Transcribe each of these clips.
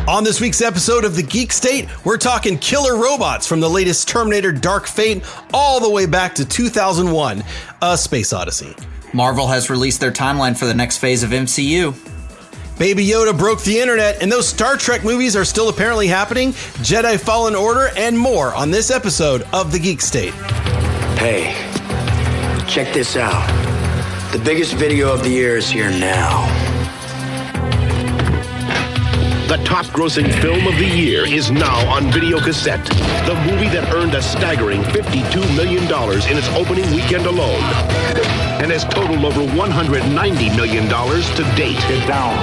On this week's episode of The Geek State, we're talking killer robots from the latest Terminator Dark Fate all the way back to 2001, A Space Odyssey. Marvel has released their timeline for the next phase of MCU. Baby Yoda broke the internet, and those Star Trek movies are still apparently happening, Jedi Fallen Order, and more on this episode of The Geek State. Hey, check this out. The biggest video of the year is here now. The top-grossing film of the year is now on video cassette. The movie that earned a staggering $52 million in its opening weekend alone and has totaled over $190 million to date. Get down.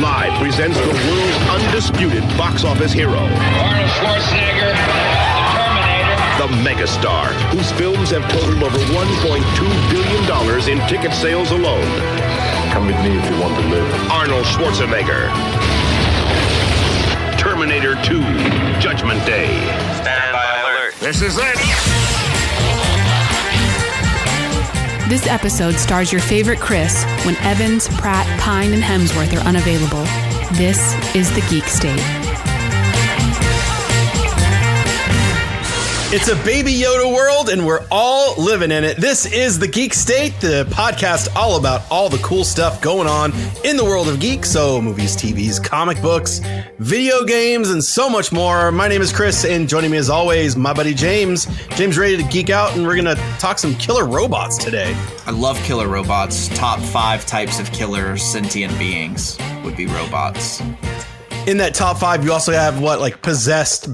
Live presents the world's undisputed box office hero, Arnold Schwarzenegger, the Terminator. the megastar, whose films have totaled over $1.2 billion in ticket sales alone. Come with me if you want to live. Arnold Schwarzenegger. Terminator 2, Judgment Day. Stand by alert. This is it. This episode stars your favorite Chris when Evans, Pratt, Pine, and Hemsworth are unavailable. This is The Geek State. It's a Baby Yoda world, and we're all living in it. This is The Geek State, the podcast all about all the cool stuff going on in the world of geek. So movies, TVs, comic books, video games, and so much more. My name is Chris, and joining me as always, my buddy James. James ready to geek out, and we're going to talk some killer robots today. I love killer robots. Top 5 types of killer sentient beings would be robots. In that top 5, you also have what, like possessed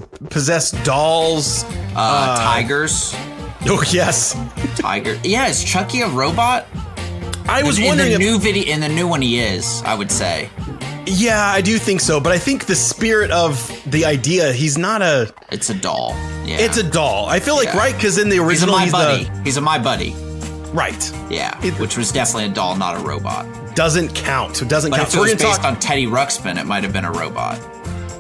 dolls, tigers. Oh yes, Tiger. Yeah, is Chucky a robot? I was wondering in the new one he is, I would say. Yeah, I do think so, but I think the spirit of the idea, he's not a. It's a doll. Yeah, it's a doll. I feel like right because in the original, he's a my buddy. Right. Yeah, which was definitely a doll, not a robot. Doesn't count. It doesn't but count. If it was based on Teddy Ruxpin, it might have been a robot.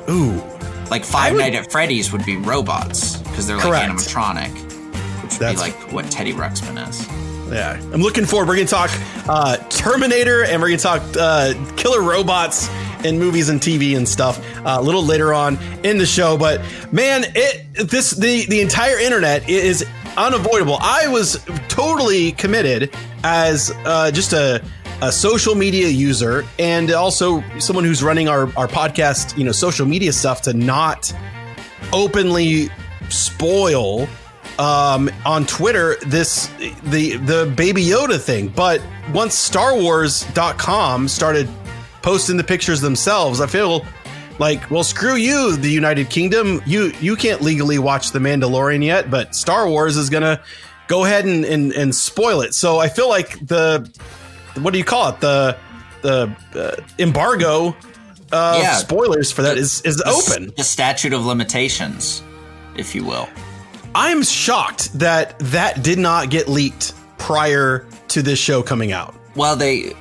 Ooh. Like Five Nights at Freddy's would be robots because they're like animatronic, which would be like what Teddy Ruxpin is. Yeah, I'm looking forward. We're going to talk Terminator, and we're going to talk killer robots in movies and TV and stuff a little later on in the show. But man, the entire internet is unavoidable. I was totally committed as just a social media user and also someone who's running our podcast, social media stuff to not openly spoil on Twitter the Baby Yoda thing. But once StarWars.com started posting the pictures themselves, I feel like, well, screw you, the United Kingdom. You can't legally watch The Mandalorian yet, but Star Wars is gonna go ahead and spoil it. So I feel like what do you call it? The embargo spoilers for that is open. The statute of limitations, if you will. I'm shocked that did not get leaked prior to this show coming out. Well, they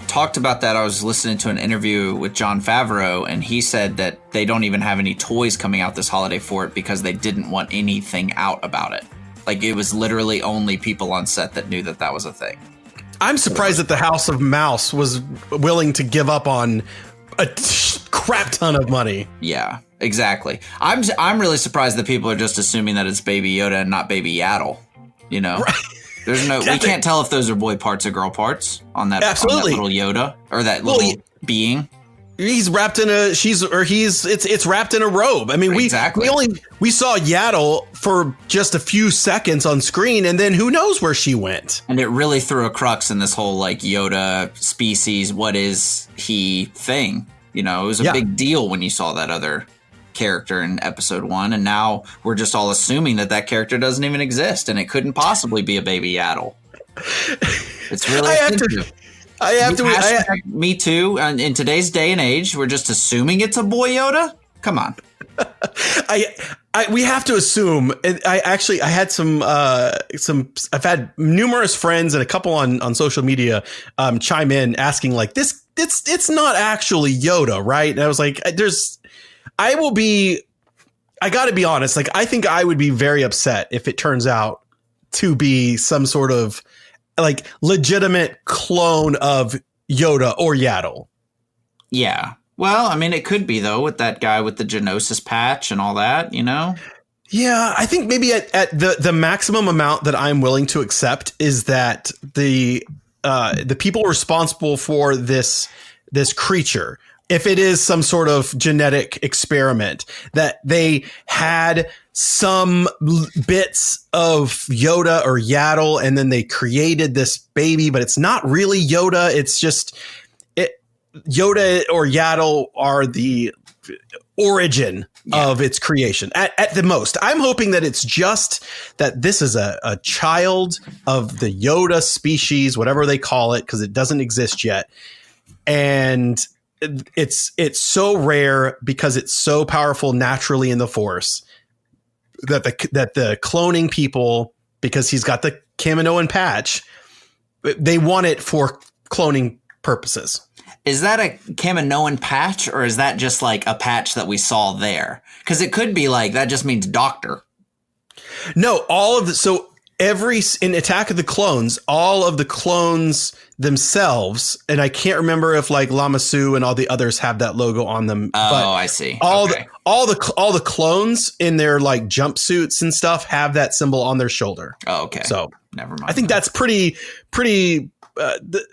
talked about that. I was listening to an interview with Jon Favreau, and he said that they don't even have any toys coming out this holiday for it because they didn't want anything out about it. Like, it was literally only people on set that knew that was a thing. I'm surprised that the House of Mouse was willing to give up on a crap ton of money. Yeah, exactly. I'm really surprised that people are just assuming that it's Baby Yoda and not Baby Yaddle. Right. There's we can't tell if those are boy parts or girl parts on that, absolutely. On that little Yoda or that little being. He's wrapped in it's wrapped in a robe. I mean, we saw Yaddle for just a few seconds on screen, and then who knows where she went. And it really threw a crux in this whole like Yoda species, what is he thing. It was a big deal when you saw that other character in episode 1, and now we're just all assuming that character doesn't even exist, and it couldn't possibly be a Baby Yaddle. It's really I have to. Me too. And in today's day and age, we're just assuming it's a boy Yoda. Come on. We have to assume. I had I've had numerous friends and a couple on social media chime in asking like this. It's not actually Yoda, right? And I was like, I got to be honest. Like, I think I would be very upset if it turns out to be some sort of like legitimate clone of Yoda or Yaddle. Yeah. Well, I mean, it could be, though, with that guy with the Geonosis patch and all that, you know? Yeah, I think maybe at the maximum amount that I'm willing to accept is that the people responsible for this creature, if it is some sort of genetic experiment, that they had some bits of Yoda or Yaddle, and then they created this baby, but it's not really Yoda. It's just Yoda or Yaddle are the origin of its creation at the most. I'm hoping that it's just that this is a child of the Yoda species, whatever they call it, because it doesn't exist yet. And it's so rare because it's so powerful naturally in the Force that the cloning people, because he's got the Kaminoan patch, they want it for cloning purposes. Is that a Kaminoan patch, or is that just like a patch that we saw there? Because it could be like that just means doctor. No, in Attack of the Clones, all of the clones themselves, and I can't remember if like Lama Su and all the others have that logo on them. Oh, but I see. All the clones in their like jumpsuits and stuff have that symbol on their shoulder. Oh, okay. So never mind. I think that's pretty.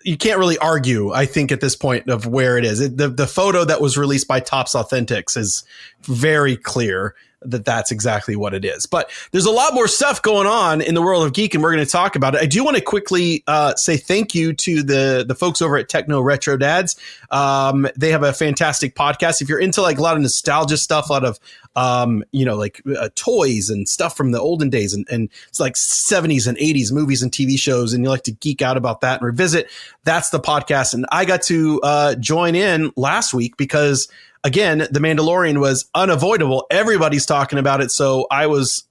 You can't really argue, I think, at this point of where it is. The photo that was released by Topps Authentics is very clear that that's exactly what it is. But there's a lot more stuff going on in the world of Geek, and we're going to talk about it. I do want to quickly say thank you to the folks over at Techno Retro Dads. They have a fantastic podcast. If you're into like a lot of nostalgia stuff, a lot of toys and stuff from the olden days, and it's like 70s and 80s movies and TV shows, and you like to geek out about that and revisit, that's the podcast. And I got to join in last week because, again, The Mandalorian was unavoidable. Everybody's talking about it. So I was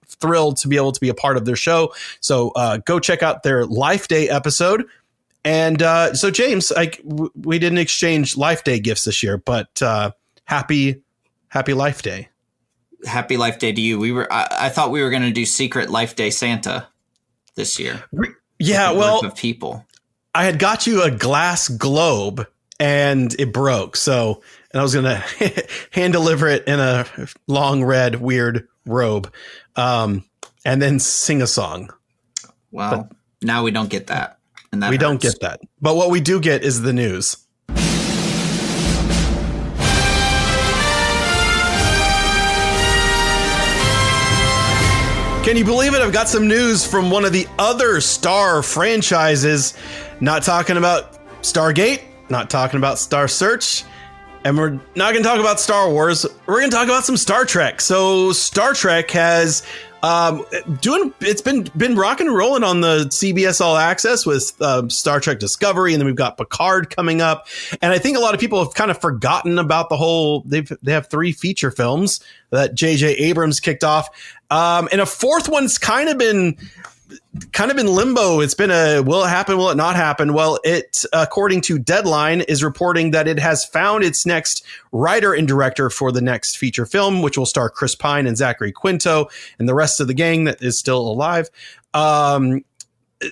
thrilled to be able to be a part of their show. So go check out their Life Day episode. And so, James, we didn't exchange Life Day gifts this year, but happy Life Day. Happy Life Day to you. I thought we were going to do Secret Life Day Santa this year. Yeah, well, of people. I had got you a glass globe and it broke. So, and I was going to hand deliver it in a long red weird robe, and then sing a song. Well, now we don't get that. And that we hurts. don't get that. But what we do get is the news. Can you believe it? I've got some news from one of the other Star franchises. Not talking about Stargate, not talking about Star Search, and we're not going to talk about Star Wars. We're going to talk about some Star Trek. So Star Trek has it's been rocking and rolling on the CBS All Access with Star Trek Discovery, and then we've got Picard coming up. And I think a lot of people have kind of forgotten about the whole. They have 3 feature films that J.J. Abrams kicked off, and a 4th one's kind of been limbo. It's been will it happen? Will it not happen? Well, it, according to Deadline, is reporting that it has found its next writer and director for the next feature film, which will star Chris Pine and Zachary Quinto and the rest of the gang that is still alive.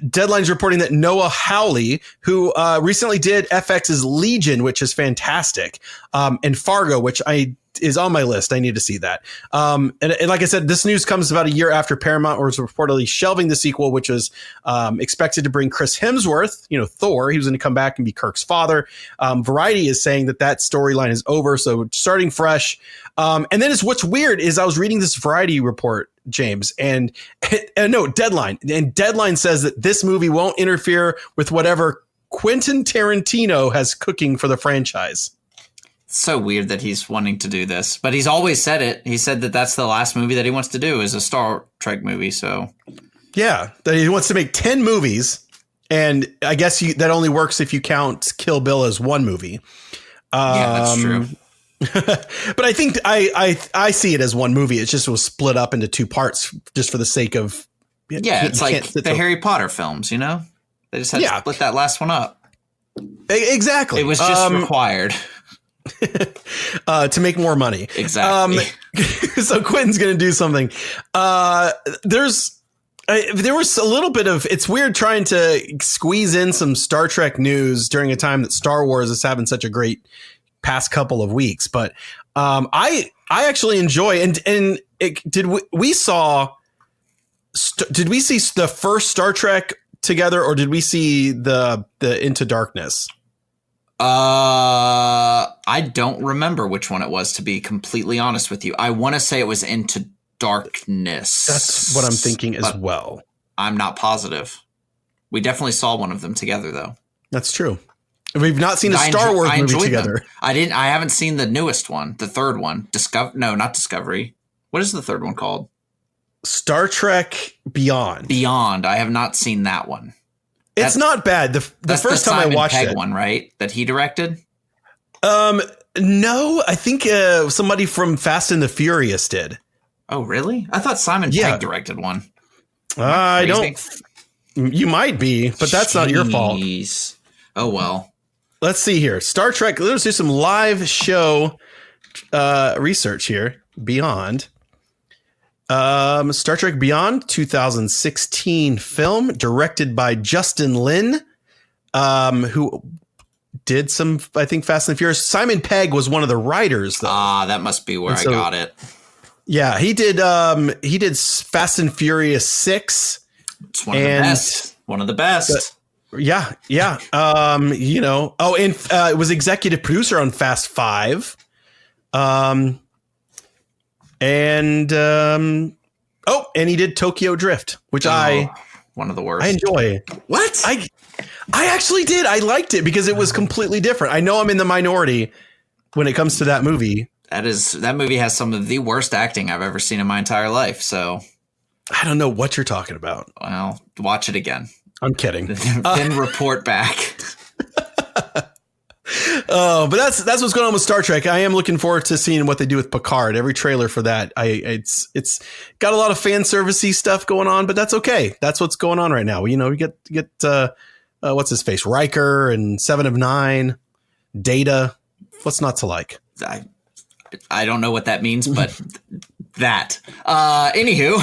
Deadline's reporting that Noah Hawley, who recently did FX's Legion, which is fantastic, and Fargo, which is on my list. I need to see that. And like I said, this news comes about a year after Paramount was reportedly shelving the sequel, which was expected to bring Chris Hemsworth, Thor. He was going to come back and be Kirk's father. Variety is saying that storyline is over, so starting fresh. And then what's weird is I was reading this Variety report, James, and Deadline. And Deadline says that this movie won't interfere with whatever Quentin Tarantino has cooking for the franchise. So weird that he's wanting to do this, but he's always said it. He said that that's the last movie that he wants to do is a Star Trek movie. So yeah, that he wants to make 10 movies. And I guess that only works if you count Kill Bill as one movie. Yeah, that's true. But I think I see it as one movie. It just was split up into 2 parts just for the sake of. Yeah, it's like the Harry Potter films, They just had to split that last one up. Exactly. It was just required. To make more money. Exactly. So Quentin's going to do something. There was a little bit of, it's weird trying to squeeze in some Star Trek news during a time that Star Wars is having such a great past couple of weeks. But I actually enjoy did we see the first Star Trek together, or did we see the Into Darkness? I don't remember which one it was, to be completely honest with you. I want to say it was Into Darkness. That's what I'm thinking as well. I'm not positive. We definitely saw one of them together, though. That's true. We've not seen a Star Wars movie together. I haven't seen the newest one, the third one. No, not Discovery. What is the third one called? Star Trek Beyond. Beyond. I have not seen that one. It's not bad. The first time I watched Pegg it, one, right? That he directed. No, I think somebody from Fast and the Furious did. Oh, really? I thought Simon Pegg directed one. I don't. You might be, but that's not your fault. Oh well. Let's see here. Star Trek. Let's do some live show research here. Beyond. Star Trek Beyond, 2016 film directed by Justin Lin, who did some, I think, Fast and Furious. Simon Pegg was one of the writers, though. That must be where I got it. Yeah, he did Fast and Furious 6. It's one of the best. One of the best. Yeah. It was executive producer on Fast 5. And he did Tokyo Drift, which one of the worst. I enjoy. What? I actually did. I liked it because it was completely different. I know I'm in the minority when it comes to that movie. That movie has some of the worst acting I've ever seen in my entire life. So I don't know what you're talking about. Well, watch it again. I'm kidding. Then report back. But that's what's going on with Star Trek. I am looking forward to seeing what they do with Picard. Every trailer for that, it's got a lot of fan servicey stuff going on, but that's okay. That's what's going on right now. We get what's his face, Riker, and 7 of 9, Data. What's not to like? I don't know what that means, but that. Anywho,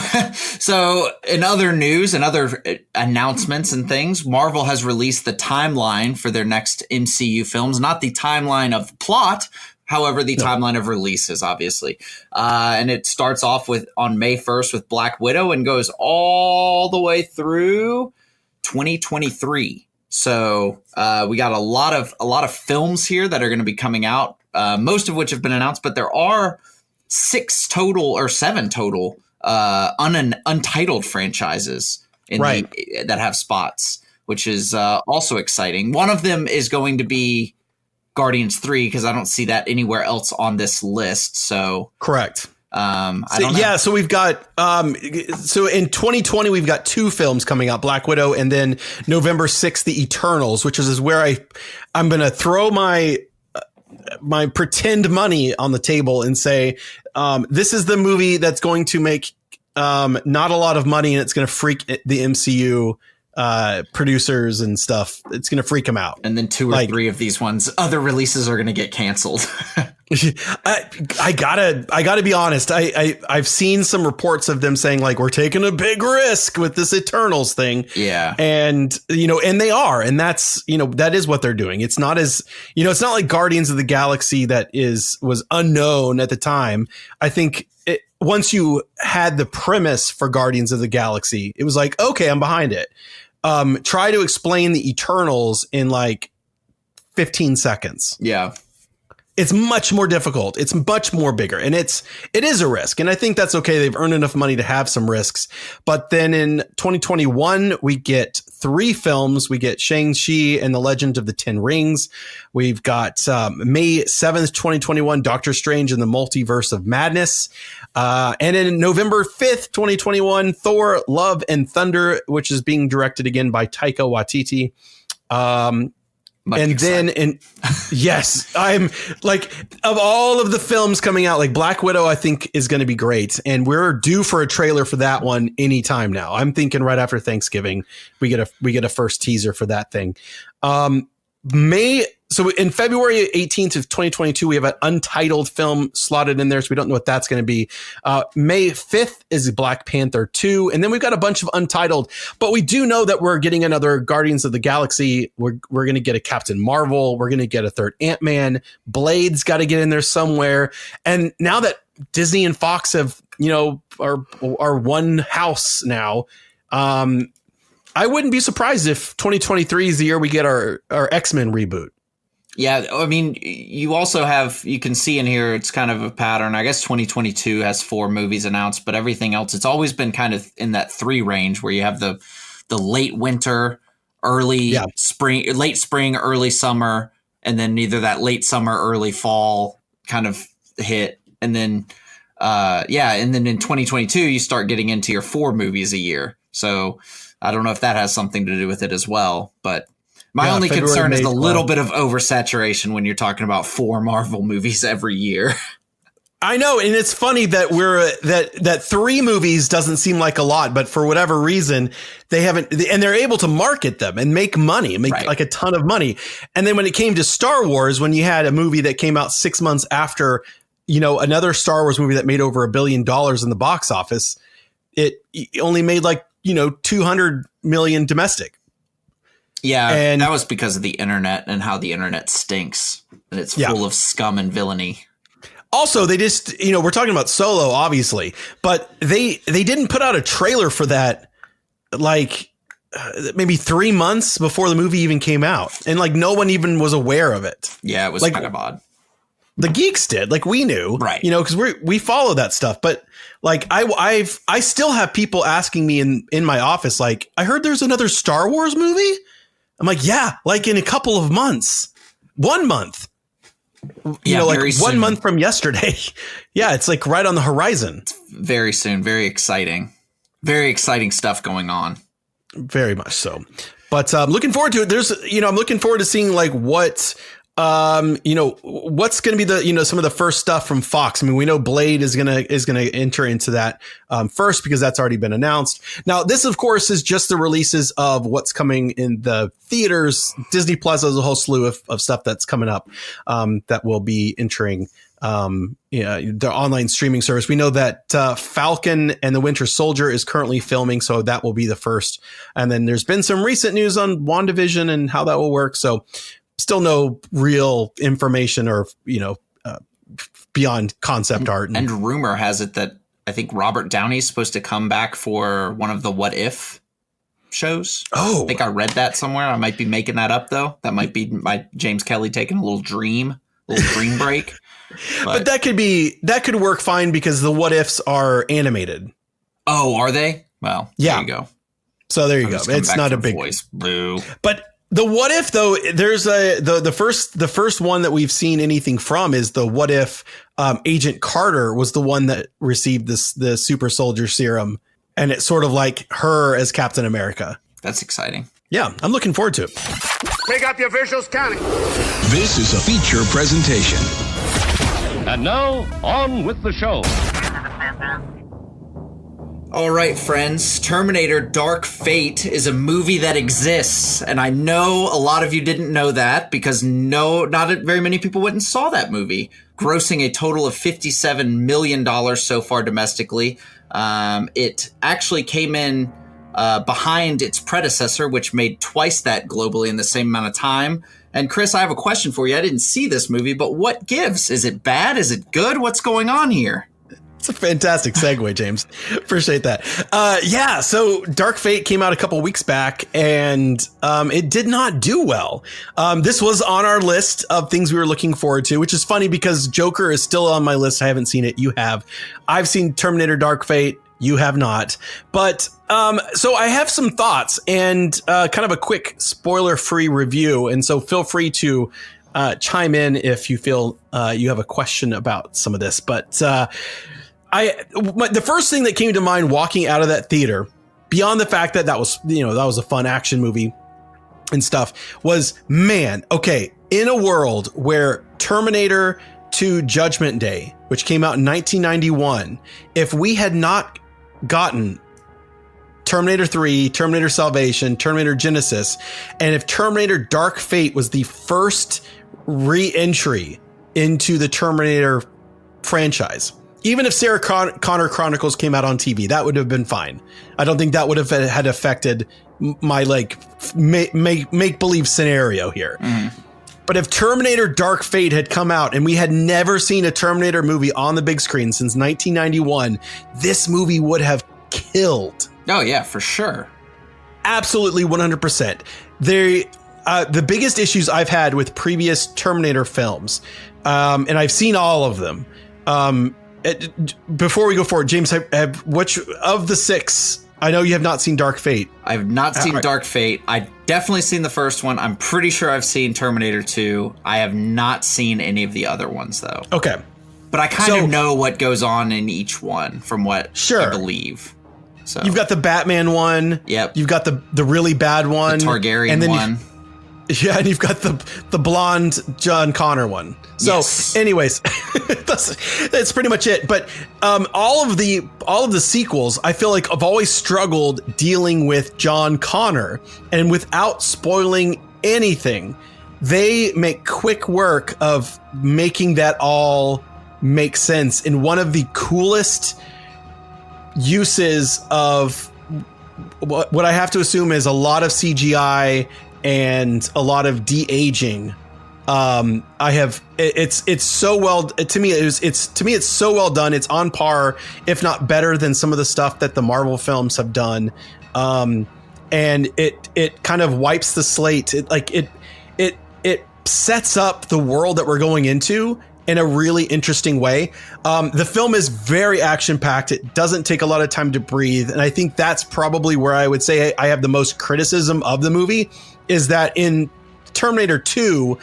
so in other news and other announcements and things, Marvel has released the timeline for their next MCU films, not the timeline of plot, however, the timeline of releases, obviously. And it starts off on May 1st with Black Widow and goes all the way through 2023. So we got a lot of films here that are going to be coming out, most of which have been announced, but there are 7 total untitled franchises that have spots, which is also exciting. One of them is going to be Guardians 3 because I don't see that anywhere else on this list. So correct. I don't know. Yeah, so we've got so in 2020 we've got 2 films coming out, Black Widow, and then November 6th, The Eternals, which is where I'm going to throw my pretend money on the table and say, this is the movie that's going to make not a lot of money, and it's going to freak the MCU producers and stuff. It's going to freak them out. And then 2 or 3 of these other releases are going to get canceled. I gotta be honest. I've seen some reports of them saying we're taking a big risk with this Eternals thing. Yeah. And, and they are, and that's, that is what they're doing. It's not as, it's not like Guardians of the Galaxy was unknown at the time. I think once you had the premise for Guardians of the Galaxy, it was like, okay, I'm behind it. Try to explain the Eternals in 15 seconds. Yeah. It's much more difficult. It's much more bigger, and it is a risk. And I think that's okay. They've earned enough money to have some risks. But then in 2021, we get 3 films. We get Shang-Chi and the Legend of the Ten Rings. We've got May 7th, 2021, Doctor Strange and the Multiverse of Madness. And in November 5th, 2021, Thor, Love and Thunder, which is being directed again by Taika Waititi. Yes, I'm of all of the films coming out, Black Widow, I think is going to be great. And we're due for a trailer for that one anytime now. I'm thinking right after Thanksgiving, we get a first teaser for that thing. So in February 18th of 2022, we have an untitled film slotted in there. So we don't know what that's going to be. May 5th is Black Panther 2. And then we've got a bunch of untitled, but we do know that we're getting another Guardians of the Galaxy. We're going to get a Captain Marvel. We're going to get a third Ant-Man. Blade's got to get in there somewhere. And now that Disney and Fox have, are one house now, I wouldn't be surprised if 2023 is the year we get our X-Men reboot. Yeah, I mean, you can see in here, it's kind of a pattern. I guess 2022 has 4 movies announced, but everything else, it's always been kind of in that 3 range where you have the late winter, late spring, early summer, and then either that late summer, early fall kind of hit. And then, and then in 2022, you start getting into your 4 movies a year. So I don't know if that has something to do with it as well, but my only concern is the little bit of oversaturation when you're talking about 4 Marvel movies every year. I know, and it's funny that that 3 movies doesn't seem like a lot, but for whatever reason, they haven't, and they're able to market them and make money, like a ton of money. And then when it came to Star Wars, when you had a movie that came out 6 months after, another Star Wars movie that made over $1 billion in the box office, it only made like, 200 million domestic. Yeah, and that was because of the internet and how the internet stinks, and it's full of scum and villainy. Also, they just, we're talking about Solo, obviously, but they didn't put out a trailer for that, like maybe 3 months before the movie even came out, and like no one even was aware of it. Yeah, it was kind of odd. The geeks did, like we knew, right? Because we follow that stuff, but like I still have people asking me in my office, like, I heard there's another Star Wars movie. I'm like, yeah, like in a couple of months, 1 month, like 1 month from yesterday. Yeah. It's like right on the horizon. It's very soon. Very exciting stuff going on. Very much so. But I'm looking forward to it. I'm looking forward to seeing like what, what's going to be the, some of the first stuff from Fox. I mean, we know Blade is going to enter into that first because that's already been announced. Now, this, of course, is just the releases of what's coming in the theaters. Disney Plus has a whole slew of stuff that's coming up that will be entering their online streaming service. We know that Falcon and the Winter Soldier is currently filming, so that will be the first. And then there's been some recent news on WandaVision and how that will work. So still no real information or, beyond concept art. And rumor has it that I think Robert Downey is supposed to come back for one of the What If shows. Oh, I think I read that somewhere. I might be making that up, though. That might be my James Kelly taking a little dream break. But that could work fine because the What Ifs are animated. Oh, are they? Well, yeah. There you go. So there you go. It's not a big voice. Boo. But the What If, though, there's the first one that we've seen anything from is the What If Agent Carter was the one that received the super soldier serum, and it's sort of like her as Captain America. That's exciting. Yeah, I'm looking forward to it. Make up your visuals counting. This is a feature presentation. And now, on with the show. All right, friends, Terminator Dark Fate is a movie that exists, and I know a lot of you didn't know that because not very many people went and saw that movie, grossing a total of $57 million so far domestically. It actually came in behind its predecessor, which made twice that globally in the same amount of time. And Chris, I have a question for you. I didn't see this movie, but what gives? Is it bad? Is it good? What's going on here? It's a fantastic segue, James. Appreciate that. So Dark Fate came out a couple weeks back, and it did not do well. This was on our list of things we were looking forward to, which is funny because Joker is still on my list. I haven't seen it. You have. I've seen Terminator Dark Fate. You have not. But so I have some thoughts and kind of a quick spoiler-free review. And so feel free to chime in if you feel you have a question about some of this. But the first thing that came to mind walking out of that theater, beyond the fact that was a fun action movie and stuff, was, man, okay, in a world where Terminator 2 Judgment Day, which came out in 1991, if we had not gotten Terminator 3, Terminator Salvation, Terminator Genesis, and if Terminator Dark Fate was the first re-entry into the Terminator franchise, even if Sarah Connor Chronicles came out on TV, that would have been fine. I don't think that would have had affected my like make believe scenario here. But if Terminator Dark Fate had come out and we had never seen a Terminator movie on the big screen since 1991, this movie would have killed. Oh, yeah, for sure. Absolutely 100%. The biggest issues I've had with previous Terminator films, and I've seen all of them. Before we go forward, James, which of the 6? I know you have not seen Dark Fate. I've not seen Dark Fate. I've definitely seen the first one. I'm pretty sure I've seen Terminator 2. I have not seen any of the other ones, though. Okay. But I kind of know what goes on in each one from what I believe. So you've got the Batman one. Yep. You've got the really bad one. The Targaryen one. Yeah, and you've got the blonde John Connor one. So, anyways, that's pretty much it. But all of the sequels, I feel like I've always struggled dealing with John Connor, and without spoiling anything, they make quick work of making that all make sense in one of the coolest uses of what I have to assume is a lot of CGI and a lot of de-aging. It's so well, to me it's so well done. It's on par, if not better than some of the stuff that the Marvel films have done. And it kind of wipes the slate. It sets up the world that we're going into in a really interesting way. The film is very action packed. It doesn't take a lot of time to breathe. And I think that's probably where I would say I have the most criticism of the movie, is that in Terminator 2,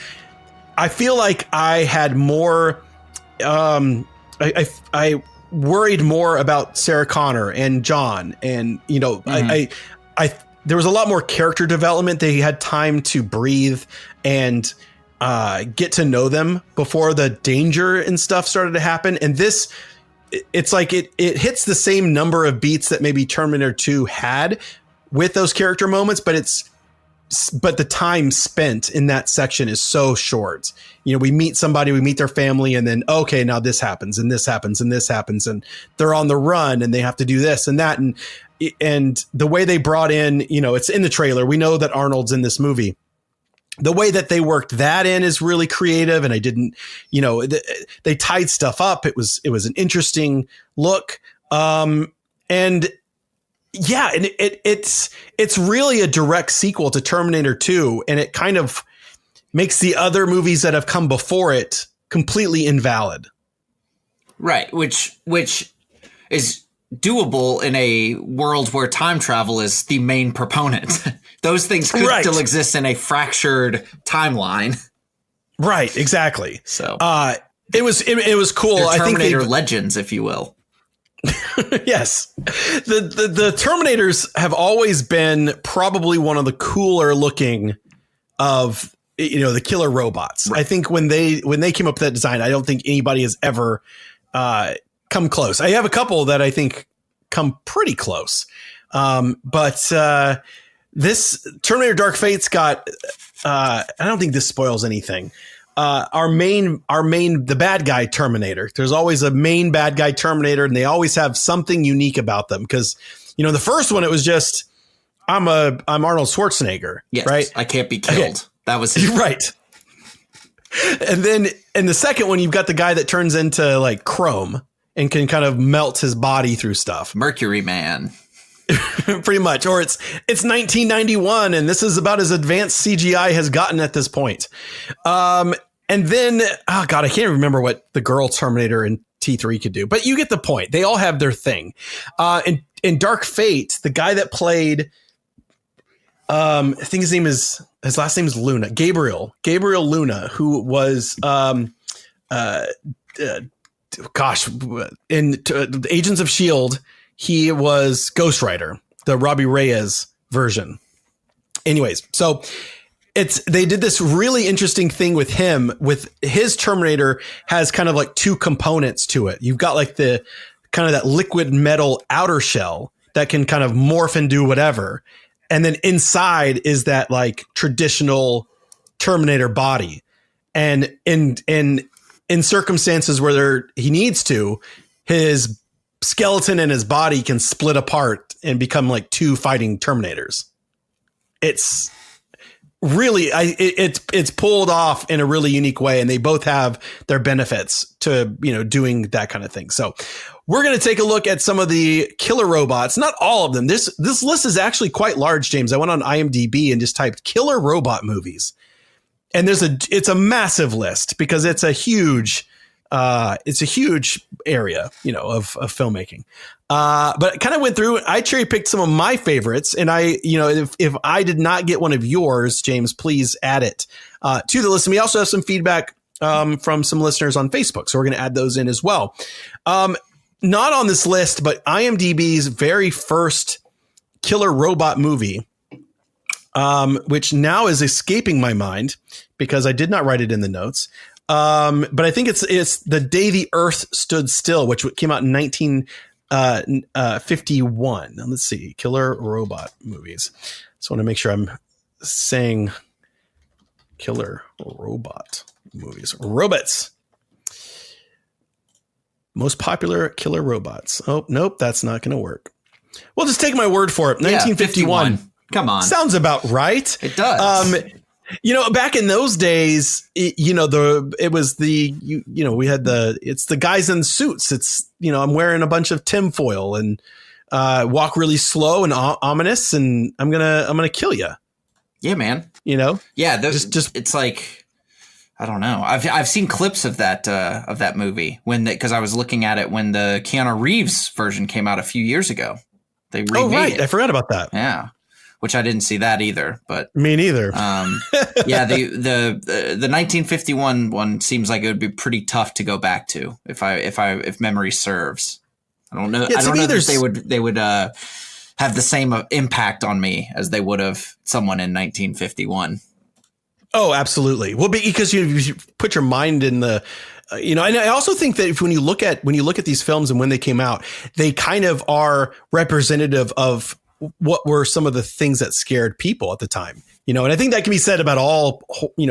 I feel like I had more, I worried more about Sarah Connor and John, and there was a lot more character development. They had time to breathe and get to know them before the danger and stuff started to happen. And this, it's like it hits the same number of beats that maybe Terminator 2 had with those character moments, but the time spent in that section is so short. We meet somebody, we meet their family, and then, okay, now this happens and this happens and this happens, and they're on the run and they have to do this and that. And the way they brought in, it's in the trailer. We know that Arnold's in this movie. The way that they worked that in is really creative. And I didn't, they tied stuff up. It was an interesting look. And it's really a direct sequel to Terminator 2, and it kind of makes the other movies that have come before it completely invalid. Right, which is doable in a world where time travel is the main proponent. Those things could still exist in a fractured timeline. Right, exactly. So it was cool. They're Terminator legends, if you will. Yes. The Terminators have always been probably one of the cooler looking of, the killer robots. Right. I think when they came up with that design, I don't think anybody has ever come close. I have a couple that I think come pretty close. But this Terminator Dark Fate's got, I don't think this spoils anything. The bad guy Terminator. There's always a main bad guy Terminator, and they always have something unique about them. Because, the first one, it was just, I'm Arnold Schwarzenegger. Yes, right? I can't be killed. Okay. That was right. And then in the second one, you've got the guy that turns into like chrome and can kind of melt his body through stuff. Mercury Man. Pretty much. Or it's 1991, and this is about as advanced CGI has gotten at this point. And then, oh God, I can't remember what the girl Terminator in T3 could do, but you get the point. They all have their thing. In Dark Fate, the guy that played, I think his last name is Luna, Gabriel Luna, who was, in Agents of S.H.I.E.L.D., he was Ghost Rider, the Robbie Reyes version. Anyways, so they did this really interesting thing with him. With his Terminator has kind of like two components to it. You've got like the kind of that liquid metal outer shell, that can kind of morph and do whatever. And then inside is that like traditional Terminator body. And in circumstances where he needs to, his skeleton and his body can split apart and become like two fighting Terminators. It's really, it's pulled off in a really unique way, and they both have their benefits to, doing that kind of thing. So we're going to take a look at some of the killer robots, not all of them. This list is actually quite large, James. I went on IMDb and just typed killer robot movies. And it's a massive list because it's a huge area, of filmmaking. But I kind of went through, I cherry picked some of my favorites, and if I did not get one of yours, James, please add it to the list. And we also have some feedback from some listeners on Facebook, so we're going to add those in as well. Not on this list, but IMDb's very first killer robot movie, which now is escaping my mind because I did not write it in the notes. But I think it's The Day the Earth Stood Still, which came out in 1951. Now, let's see, killer robot movies. Just want to make sure I'm saying killer robot movies. Robots. Most popular killer robots. Oh, nope, that's not going to work. We'll just take my word for it. 1951. 51. Come on. Sounds about right. It does. Back in those days, it's the guys in suits. It's, I'm wearing a bunch of tinfoil and walk really slow and ominous, and I'm gonna kill you. Yeah, man. Yeah, just it's like, I don't know. I've seen clips of that movie because I was looking at it when the Keanu Reeves version came out a few years ago. They remade it. I forgot about that. Yeah. Which I didn't see that either, but me neither. Yeah, the 1951 one seems like it would be pretty tough to go back to if memory serves. I don't know. Yeah, I don't know if they would have the same impact on me as they would have someone in 1951. Oh, absolutely. Well, because you put your mind in the. And I also think that when you look at these films and when they came out, they kind of are representative of what were some of the things that scared people at the time, and I think that can be said about all,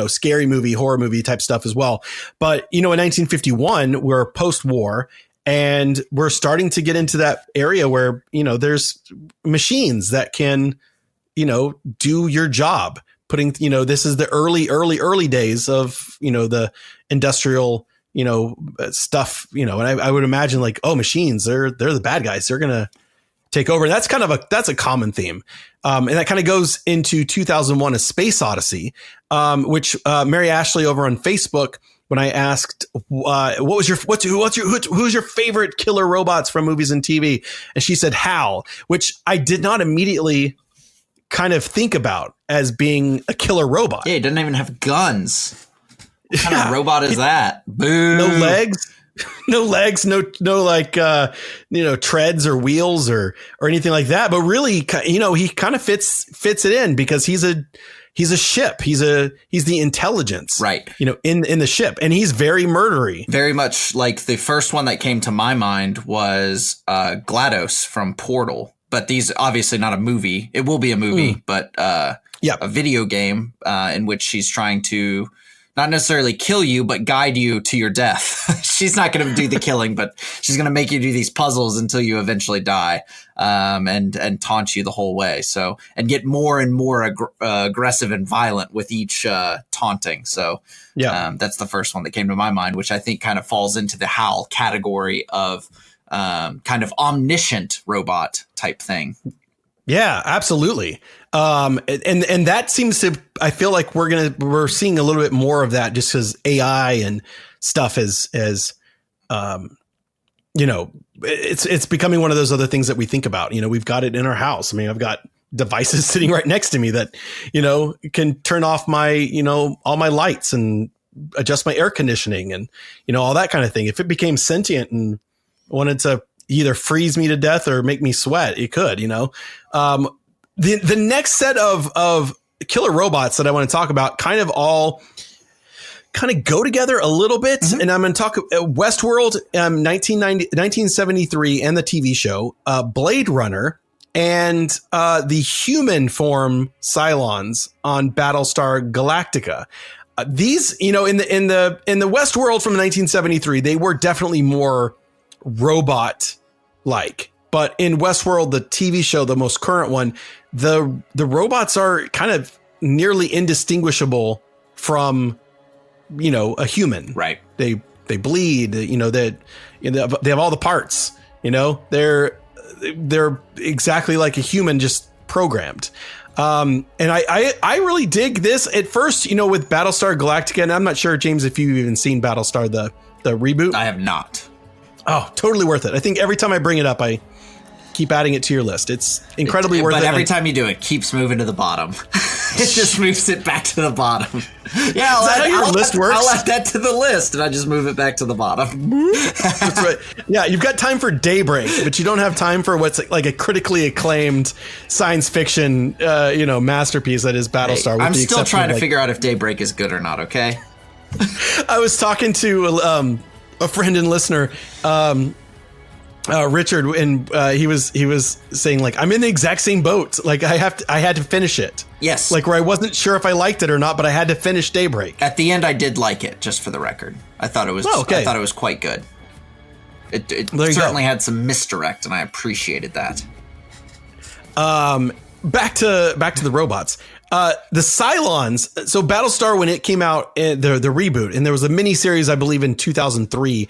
scary movie, horror movie type stuff as well. But, in 1951, we're post-war and we're starting to get into that area where, there's machines that can, do your job. Putting, this is the early days of, the industrial, stuff, and I would imagine like, oh, machines, they're the bad guys. They're going to take over. And that's a common theme. And that kind of goes into 2001, A Space Odyssey, which Mary Ashley over on Facebook, when I asked, who's your favorite killer robots from movies and TV? And she said, HAL, which I did not immediately kind of think about as being a killer robot. Yeah, he doesn't even have guns. What kind of robot is that? Boo. No legs, no like, treads or wheels or anything like that. But really, he kind of fits it in because he's a ship. He's the intelligence, right? In the ship, and he's very murdery. Very much like the first one that came to my mind was GLaDOS from Portal. But these obviously not a movie. It will be a movie, but a video game in which she's trying to not necessarily kill you, but guide you to your death. She's not going to do the killing, but she's going to make you do these puzzles until you eventually die, and taunt you the whole way. So, and get more and more aggressive and violent with each taunting. So, that's the first one that came to my mind, which I think kind of falls into the HAL category of kind of omniscient robot type thing. Yeah, absolutely. And that seems to, I feel like we're seeing a little bit more of that just because AI and stuff is it's becoming one of those other things that we think about. We've got it in our house. I mean, I've got devices sitting right next to me that, can turn off my, all my lights and adjust my air conditioning and, all that kind of thing. If it became sentient and wanted to either freeze me to death or make me sweat, it could, the next set of killer robots that I want to talk about kind of go together a little bit. Mm-hmm. And I'm going to talk Westworld, 1973 and the TV show, Blade Runner, and the human form Cylons on Battlestar Galactica. These, in the West world from 1973, they were definitely more robot-like. But in Westworld, the TV show, the most current one, the robots are kind of nearly indistinguishable from, a human. Right. They bleed. They have all the parts. They're exactly like a human, just programmed. And I really dig this at first, with Battlestar Galactica. And I'm not sure, James, if you've even seen Battlestar, the reboot. I have not. Oh, totally worth it. I think every time I bring it up, I keep adding it to your list. It's incredibly worth it. But every time you do it, keeps moving to the bottom. It just moves it back to the bottom. Yeah, I'll add that to the list, and I just move it back to the bottom. That's right. Yeah, you've got time for Daybreak, but you don't have time for what's like a critically acclaimed science fiction, masterpiece that is Battlestar. Hey, I'm still trying to figure out if Daybreak is good or not. Okay. I was talking to a friend and listener, Richard, and he was saying, like, I'm in the exact same boat. Like, I had to finish it. Yes. Like, where I wasn't sure if I liked it or not, but I had to finish Daybreak. At the end, I did like it, just for the record. I thought it was. I thought it was quite good. It certainly had some misdirect, and I appreciated that. Back to the robots. The Cylons. So Battlestar, when it came out, the reboot, and there was a mini series, I believe, in 2003.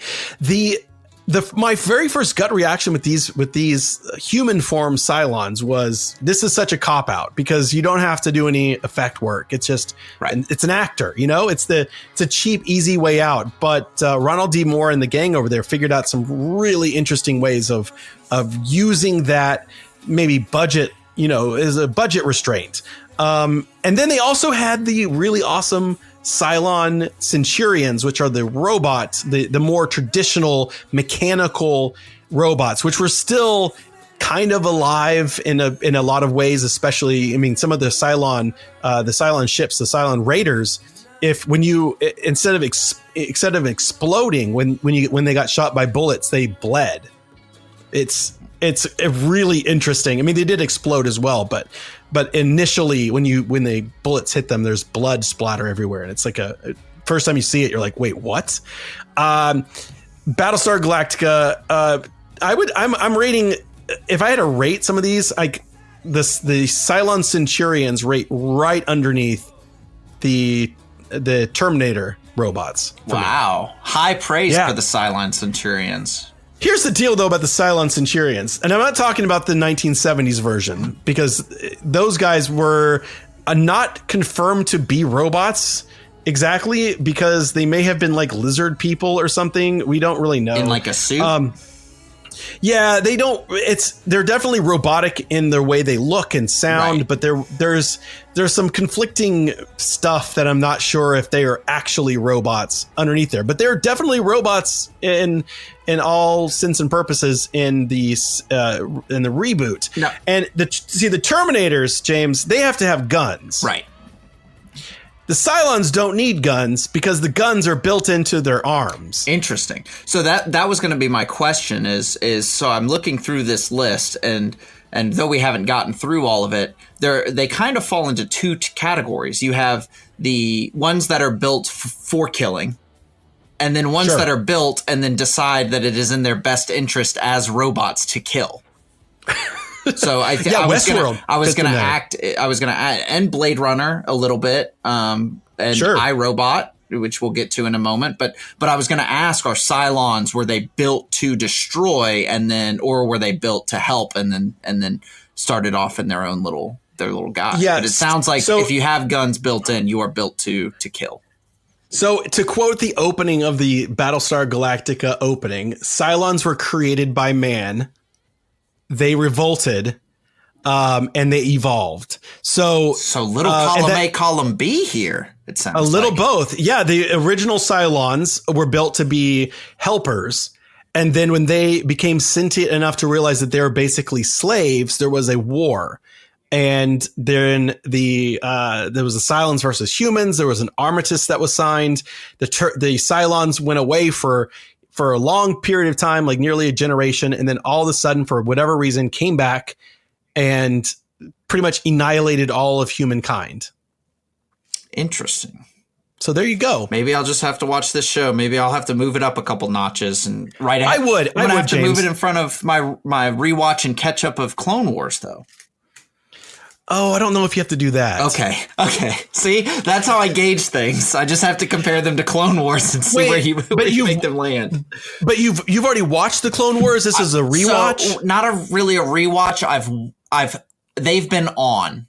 My very first gut reaction with these human form Cylons was, this is such a cop out, because you don't have to do any effect work. It's just, it's an actor, it's a cheap, easy way out. But Ronald D. Moore and the gang over there figured out some really interesting ways of using that maybe budget, as a budget restraint. And then they also had the really awesome Cylon Centurions, which are the robots, the more traditional mechanical robots, which were still kind of alive in a lot of ways, especially, some of the Cylon ships, the Cylon Raiders, when you, instead of exploding, when they got shot by bullets, they bled. It's really interesting. They did explode as well, but initially when the bullets hit them, there's blood splatter everywhere, and it's like a first time you see it, you're like, wait, what? Battlestar Galactica. I'm rating. If I had to rate some of these, like the Cylon Centurions rate right underneath the Terminator robots. Wow, high praise for the Cylon Centurions. Here's the deal, though, about the Cylon Centurions. And I'm not talking about the 1970s version, because those guys were not confirmed to be robots exactly, because they may have been like lizard people or something. We don't really know. In like a suit? Yeah, they don't. They're definitely robotic in their way they look and sound, but there's some conflicting stuff that I'm not sure if they are actually robots underneath there. But they're definitely robots in all sense and purposes in the reboot. No. And the Terminators, James, they have to have guns, right? The Cylons don't need guns because the guns are built into their arms. Interesting. So that was going to be my question is so I'm looking through this list, and though we haven't gotten through all of it, they kind of fall into two categories. You have the ones that are built for killing, and then ones that are built and then decide that it is in their best interest as robots to kill. So I think I was gonna add and Blade Runner a little bit, and iRobot, which we'll get to in a moment. But I was gonna ask, are Cylons, were they built to destroy or were they built to help and then started off in their little guy? Yeah, but it sounds like if you have guns built in, you are built to kill. So to quote the opening of the Battlestar Galactica opening, Cylons were created by man. They revolted, and they evolved. So little column A, column B here. It sounds a little both. Yeah, the original Cylons were built to be helpers, and then when they became sentient enough to realize that they were basically slaves, there was a war. And then there was the Cylons versus humans. There was an armistice that was signed. The Cylons went away for a long period of time, like nearly a generation. And then all of a sudden, for whatever reason, came back and pretty much annihilated all of humankind. Interesting. So there you go. Maybe I'll just have to watch this show. Maybe I'll have to move it up a couple notches and I would. I'm gonna have to James. move it in front of my rewatch and catch up of Clone Wars, though. Oh, I don't know if you have to do that. Okay. See, that's how I gauge things. I just have to compare them to Clone Wars and see where you make them land. But you've already watched the Clone Wars. This is a rewatch. So, not really a rewatch. They've been on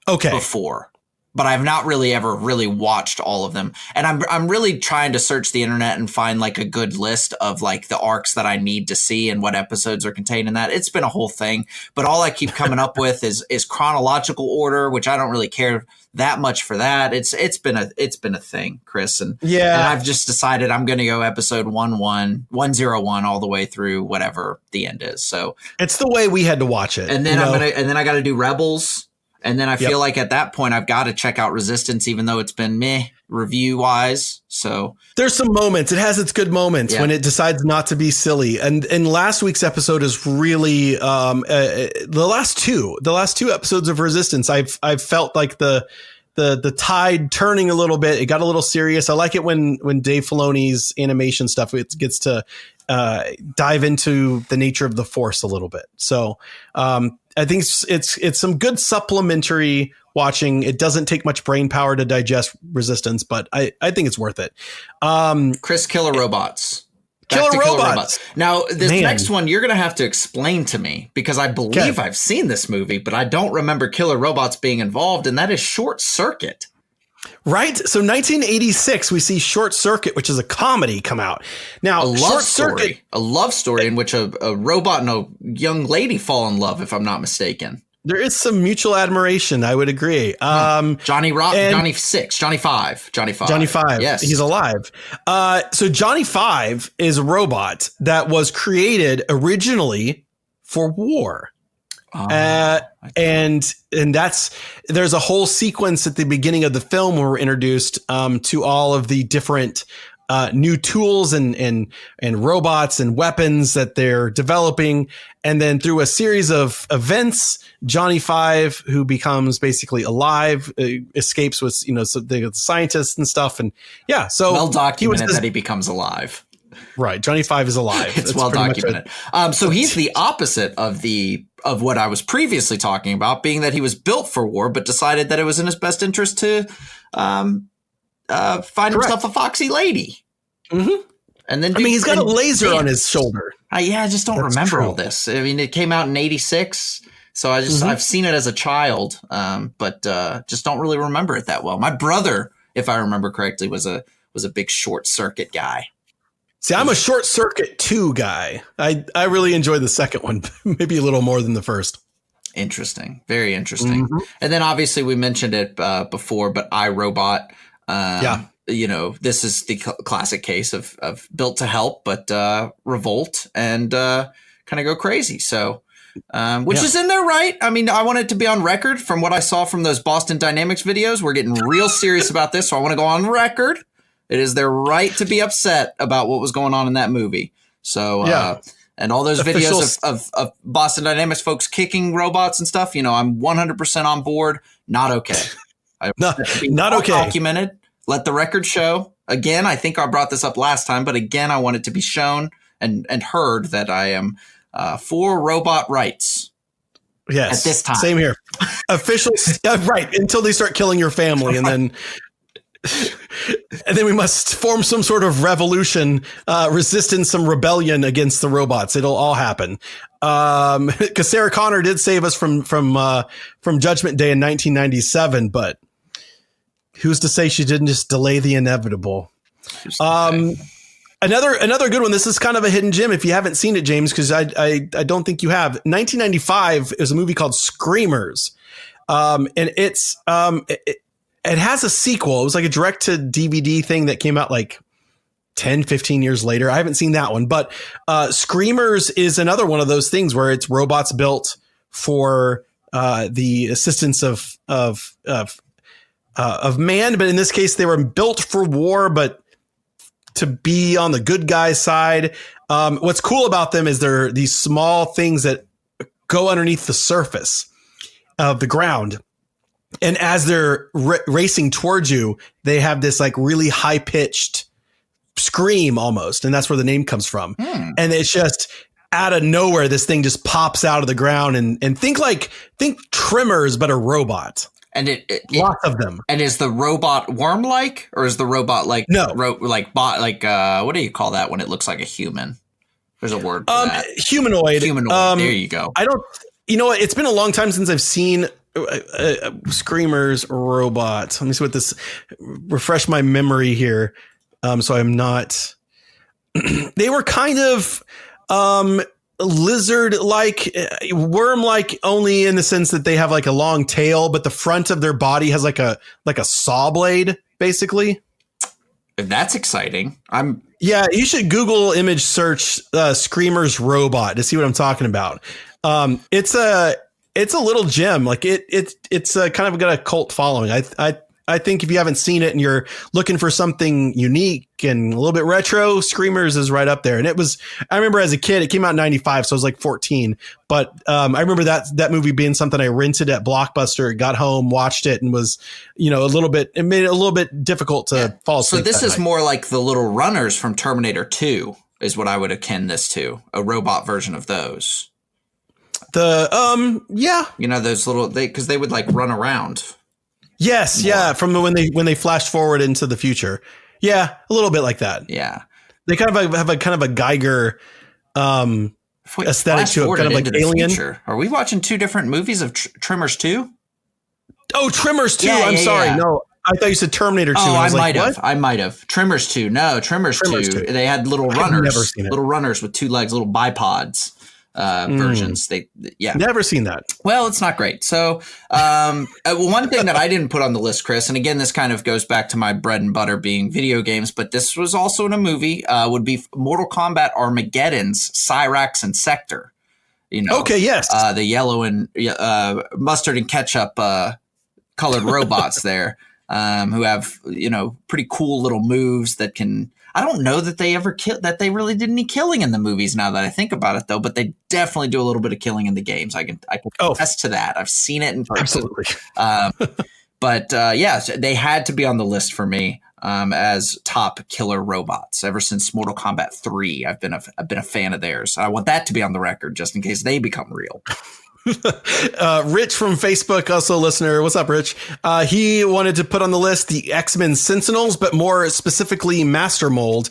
before, but I've not really ever really watched all of them. And I'm really trying to search the internet and find like a good list of like the arcs that I need to see and what episodes are contained in that. It's been a whole thing, but all I keep coming up with is chronological order, which I don't really care that much for that. It's been a thing, Chris. And I've just decided I'm going to go episode 101 all the way through whatever the end is. So it's the way we had to watch it. And then I got to do Rebels. And then I feel like at that point, I've got to check out Resistance, even though it's been meh review wise. So there's some moments. It has its good moments when it decides not to be silly. And last week's episode is really the last two episodes of Resistance. I've felt like the tide turning a little bit. It got a little serious. I like it when Dave Filoni's animation stuff gets to dive into the nature of the Force a little bit. So I think it's some good supplementary watching. It doesn't take much brain power to digest Resistance, but I think it's worth it. Chris, Killer Robots. Killer Robots. Now, this next one, you're going to have to explain to me because I believe I've seen this movie, but I don't remember Killer Robots being involved, and that is Short Circuit. Right. So 1986, we see Short Circuit, which is a comedy, come out. Now, a love story in which a robot and a young lady fall in love, if I'm not mistaken. There is some mutual admiration. I would agree. Johnny 5. Yes. He's alive. So Johnny 5 is a robot that was created originally for war. And there's a whole sequence at the beginning of the film where we're introduced to all of the different new tools and robots and weapons that they're developing. And then through a series of events, Johnny 5, who becomes basically alive, escapes with, so the scientists and stuff. And so well documented that he becomes alive. Right. Johnny 5 is alive. It's well documented. So he's the opposite of what I was previously talking about, being that he was built for war, but decided that it was in his best interest to find himself a foxy lady. Mm-hmm. And then he's got a laser on his shoulder. I just don't remember all this. I mean, it came out in 86. So I've seen it as a child, but just don't really remember it that well. My brother, if I remember correctly, was a big Short Circuit guy. See, I'm a Short Circuit 2 guy. I really enjoy the second one, maybe a little more than the first. Interesting. Very interesting. Mm-hmm. And then obviously we mentioned it before, but iRobot, this is the classic case of built to help, but revolt and kind of go crazy. So, which is in their right. I mean, I want it to be on record from what I saw from those Boston Dynamics videos. We're getting real serious about this. So I want to go on record. It is their right to be upset about what was going on in that movie. So, and all those videos of Boston Dynamics folks kicking robots and stuff, I'm 100% on board. Not okay. Not okay. Documented. Let the record show. Again, I think I brought this up last time, but again, I want it to be shown and heard that I am for robot rights. Yes. At this time. Same here. Officials. Right. Until they start killing your family and then... And then we must form some sort of revolution, resistance, some rebellion against the robots. It'll all happen. Because Sarah Connor did save us from Judgment Day in 1997, but who's to say she didn't just delay the inevitable? Another good one. This is kind of a hidden gem if you haven't seen it, James, because I don't think you have. 1995 is a movie called Screamers, and it's it has a sequel. It was like a direct to DVD thing that came out like 10, 15 years later. I haven't seen that one, but Screamers is another one of those things where it's robots built for the assistance of man. But in this case, they were built for war, but to be on the good guy's side. What's cool about them is they're these small things that go underneath the surface of the ground. And as they're racing towards you, they have this like really high pitched scream almost. And that's where the name comes from. And it's just out of nowhere. This thing just pops out of the ground and think Tremors, but a robot. And it lots of them. And is the robot worm-like, or is the robot like no what do you call that when it looks like a human? There's a word for that. Humanoid. There you go. I don't. You know what? It's been a long time since I've seen Screamers robot. Let me see what this. Refresh my memory here. So I'm not. They were kind of lizard-like, worm-like, only in the sense that they have like a long tail, but the front of their body has like a saw blade, basically. That's exciting. Yeah, you should Google image search Screamers robot to see what I'm talking about. It's a little gem. Like it's kind of got a cult following. I think if you haven't seen it and you're looking for something unique and a little bit retro, Screamers is right up there. And I remember as a kid, it came out in 95, so I was like 14. But I remember that movie being something I rented at Blockbuster, got home, watched it, and was, it made it a little bit difficult to fall asleep. So this is more like the little runners from Terminator 2 is what I would akin this to, a robot version of those. Yeah. Those little, because they would like run around. Yes, more. Yeah, from when they flashed forward into the future. Yeah, a little bit like that. Yeah. They kind of have a kind of a Geiger aesthetic to it, kind of like Alien. Future. Are we watching two different movies of Tremors 2? Oh, Tremors 2. I'm sorry. Yeah. No, I thought you said Terminator 2. Oh, I might have. Tremors 2. No, Tremors 2. They had little runners. Never seen it. Little runners with two legs, little bipods. Versions. Never seen that. Well, it's not great. So one thing that I didn't put on the list, Chris, and again, this kind of goes back to my bread and butter being video games, but this was also in a movie, would be Mortal Kombat Armageddon's Cyrax and Sector. Okay, yes. The yellow and mustard and ketchup colored robots there who have, pretty cool little moves that can. I don't know that they ever that they really did any killing in the movies now that I think about it, though, but they definitely do a little bit of killing in the games. I can attest to that. I've seen it in person. Absolutely. But they had to be on the list for me as top killer robots. Ever since Mortal Kombat 3, I've been a fan of theirs. I want that to be on the record just in case they become real. Rich from Facebook, also a listener. What's up, Rich? He wanted to put on the list the X-Men Sentinels, but more specifically Master Mold,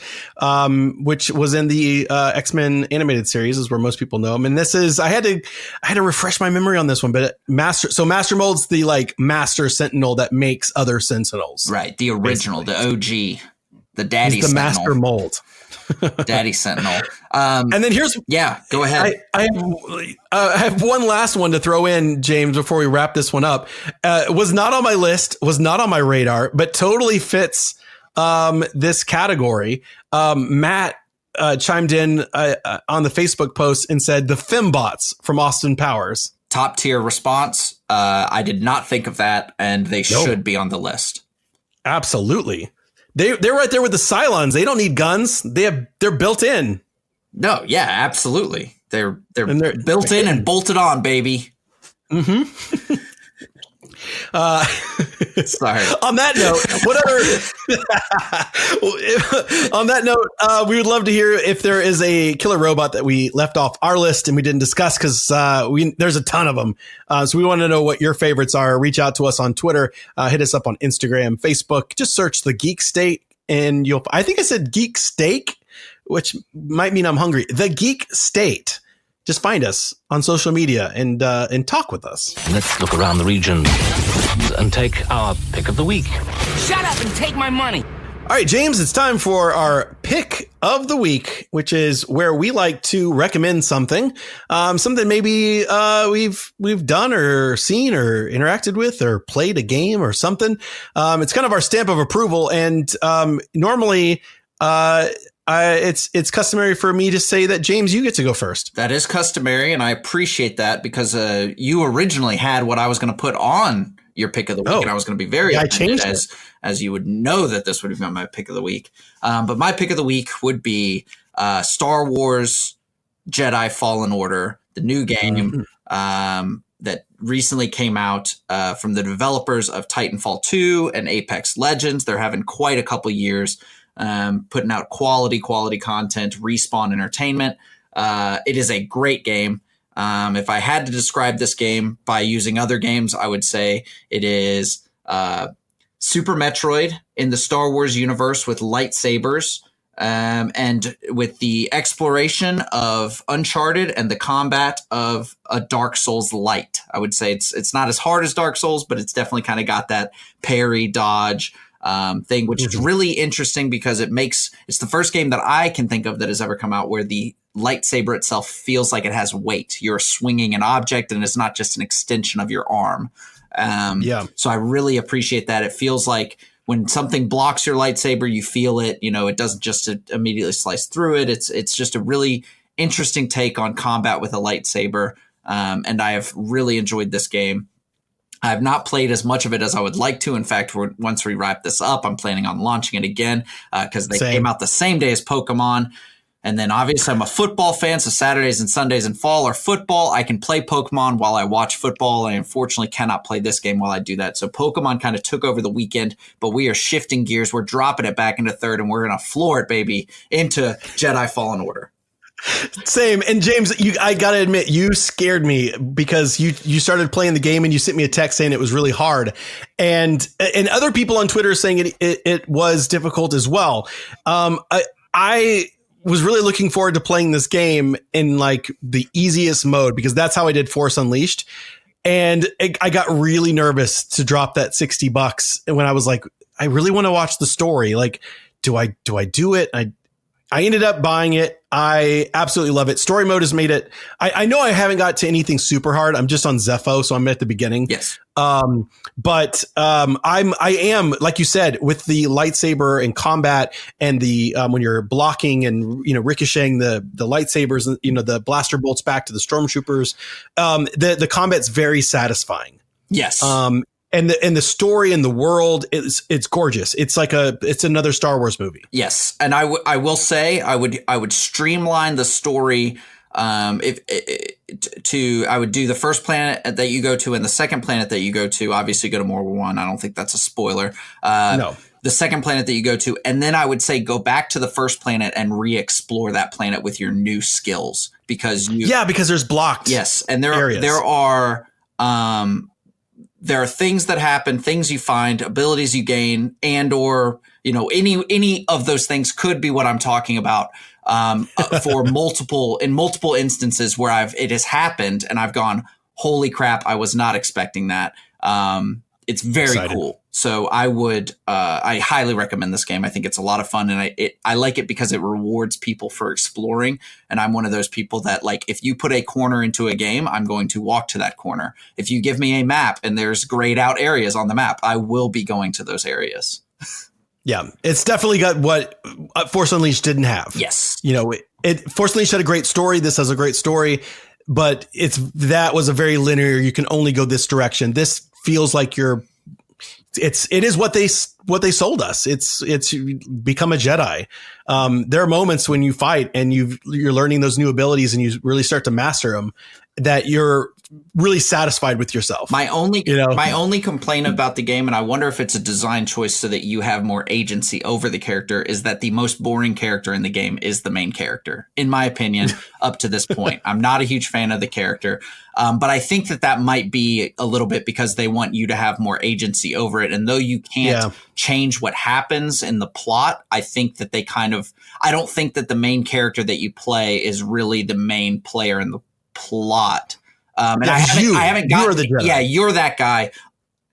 which was in the X-Men animated series, is where most people know him. And this is I had to refresh my memory on this one, but Master Mold's the like Master Sentinel that makes other Sentinels. Right, the original, basically. The OG, the Daddy He's the Sentinel. Master Mold. Daddy Sentinel. And then go ahead. I have one last one to throw in, James, before we wrap this one up. Was not on my list, was not on my radar, but totally fits this category. Matt chimed in on the Facebook post and said the Fembots from Austin Powers. Top tier response. I did not think of that, and they should be on the list. Absolutely. They're right there with the Cylons. They don't need guns. They're built in. No, yeah, absolutely. They're built in and bolted on, baby. Mm-hmm. Sorry. On that note, we would love to hear if there is a killer robot that we left off our list and we didn't discuss, because there's a ton of them. So we want to know what your favorites are. Reach out to us on Twitter. Hit us up on Instagram, Facebook. Just search the Geek State, and I think I said Geek Steak, which might mean I'm hungry. The Geek State. Just find us on social media and talk with us. Let's look around the region and take our pick of the week. Shut up and take my money. All right, James, it's time for our pick of the week, which is where we like to recommend something maybe we've done or seen or interacted with or played a game or something. It's kind of our stamp of approval, and normally it's customary for me to say that, James, you get to go first. That is customary, and I appreciate that, because you originally had what I was going to put on your pick of the week, and I was going to be very offended, as you would know that this would have been my pick of the week. But my pick of the week would be Star Wars Jedi Fallen Order, the new game that recently came out from the developers of Titanfall 2 and Apex Legends. They're having quite a couple years putting out quality content, Respawn Entertainment. It is a great game. If I had to describe this game by using other games, I would say it is Super Metroid in the Star Wars universe with lightsabers, and with the exploration of Uncharted and the combat of a Dark Souls light. I would say it's not as hard as Dark Souls, but it's definitely kind of got that parry, dodge thing, which is really interesting because it's the first game that I can think of that has ever come out where the lightsaber itself feels like it has weight. You're swinging an object and it's not just an extension of your arm. So I really appreciate that. It feels like when something blocks your lightsaber, you feel it. It doesn't just immediately slice through it. It's just a really interesting take on combat with a lightsaber. And I have really enjoyed this game. I have not played as much of it as I would like to. In fact, once we wrap this up, I'm planning on launching it again because they came out the same day as Pokemon. And then obviously I'm a football fan, so Saturdays and Sundays in fall are football. I can play Pokemon while I watch football. I unfortunately cannot play this game while I do that. So Pokemon kind of took over the weekend, but we are shifting gears. We're dropping it back into third, and we're going to floor it, baby, into Jedi Fallen Order. Same. And James, I got to admit, you scared me because you started playing the game and you sent me a text saying it was really hard. And other people on Twitter saying it was difficult as well. I was really looking forward to playing this game in like the easiest mode because that's how I did Force Unleashed. And I got really nervous to drop that $60. And when I was like, I really want to watch the story. Like, do I do it? I ended up buying it. I absolutely love it. Story mode has made it. I know I haven't got to anything super hard. I'm just on Zepho, so I'm at the beginning. Yes. But I am, like you said, with the lightsaber and combat and the when you're blocking and ricocheting the lightsabers and the blaster bolts back to the stormtroopers. The combat's very satisfying. Yes. And the story and the world it's gorgeous. It's another Star Wars movie. Yes, and I will say I would streamline the story. I would do the first planet that you go to and the second planet that you go to. Obviously, go to Mortal 1. I don't think that's a spoiler. No. The second planet that you go to, and then I would say go back to the first planet and re-explore that planet with your new skills because there's blocked. Yes, and there are things that happen, things you find, abilities you gain, and or any of those things could be what I'm talking about for multiple instances where it has happened and I've gone, holy crap, I was not expecting that. It's very cool. So I highly recommend this game. I think it's a lot of fun, and I like it because it rewards people for exploring. And I'm one of those people that, like, if you put a corner into a game, I'm going to walk to that corner. If you give me a map and there's grayed out areas on the map, I will be going to those areas. Yeah, it's definitely got what Force Unleashed didn't have. Yes. Force Unleashed had a great story. This has a great story, but that was a very linear. You can only go this direction. This feels like it is what they sold us. It's become a Jedi. There are moments when you fight and you're learning those new abilities and you really start to master them that you're really satisfied with yourself. My only complaint about the game, and I wonder if it's a design choice so that you have more agency over the character, is that the most boring character in the game is the main character, in my opinion, up to this point. I'm not a huge fan of the character, but I think that might be a little bit because they want you to have more agency over it. And though you can't change what happens in the plot, I think that I don't think that the main character that you play is really the main player in the plot. And I haven't gotten, you're that guy.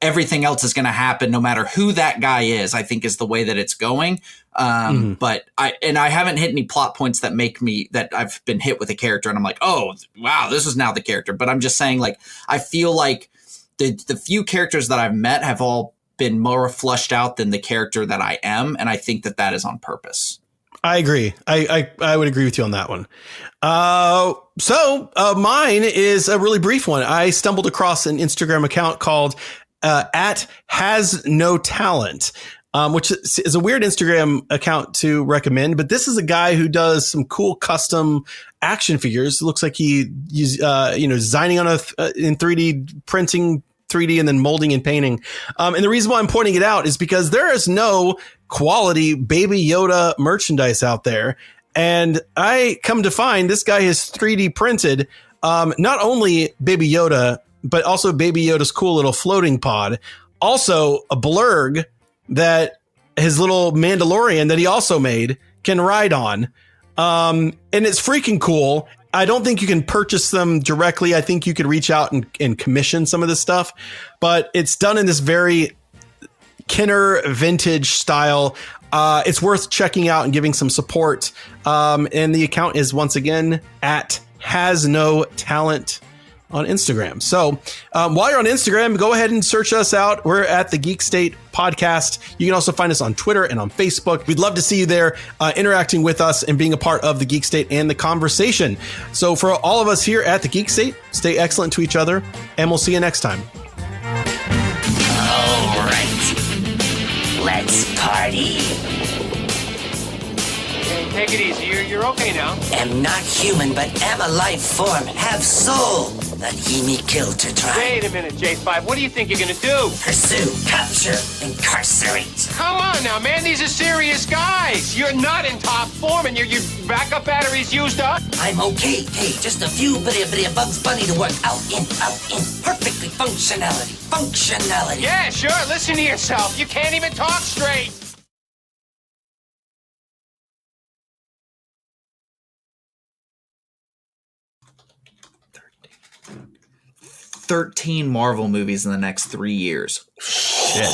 Everything else is going to happen no matter who that guy is, I think is the way that it's going. But I haven't hit any plot points that that I've been hit with a character and I'm like, oh, wow, this is now the character. But I'm just saying, like, I feel like the few characters that I've met have all been more flushed out than the character that I am. And I think that is on purpose. I agree. I would agree with you on that one. So mine is a really brief one. I stumbled across an Instagram account called @hasnotalent. which is a weird Instagram account to recommend. But this is a guy who does some cool custom action figures. It looks like he's designing on in 3D, printing 3D, and then molding and painting. And the reason why I'm pointing it out is because there is no quality Baby Yoda merchandise out there. And I come to find this guy has 3D printed not only Baby Yoda, but also Baby Yoda's cool little floating pod. Also a blurg that his little Mandalorian that he also made can ride on. And it's freaking cool. I don't think you can purchase them directly. I think you could reach out and commission some of this stuff, but it's done in this very Kenner vintage style. It's worth checking out and giving some support. And the account is once again at Has No Talent on Instagram. So while you're on Instagram, go ahead and search us out. We're at the Geek State Podcast. You can also find us on Twitter and on Facebook. We'd love to see you there interacting with us and being a part of the Geek State and the conversation. So for all of us here at the Geek State, stay excellent to each other, and we'll see you next time. All right. Let's party. Take it easy. You're okay now. Am not human, but am a life form. Have soul. That ye me kill to try. Wait a minute, J5. What do you think you're gonna do? Pursue, capture, incarcerate. Come on now, man. These are serious guys. You're not in top form, and your backup battery's used up. I'm okay. Hey, just a few bitty Bugs Bunny to work out in. Perfectly functionality. Yeah, sure. Listen to yourself. You can't even talk straight. 13 Marvel movies in the next 3 years. Shit.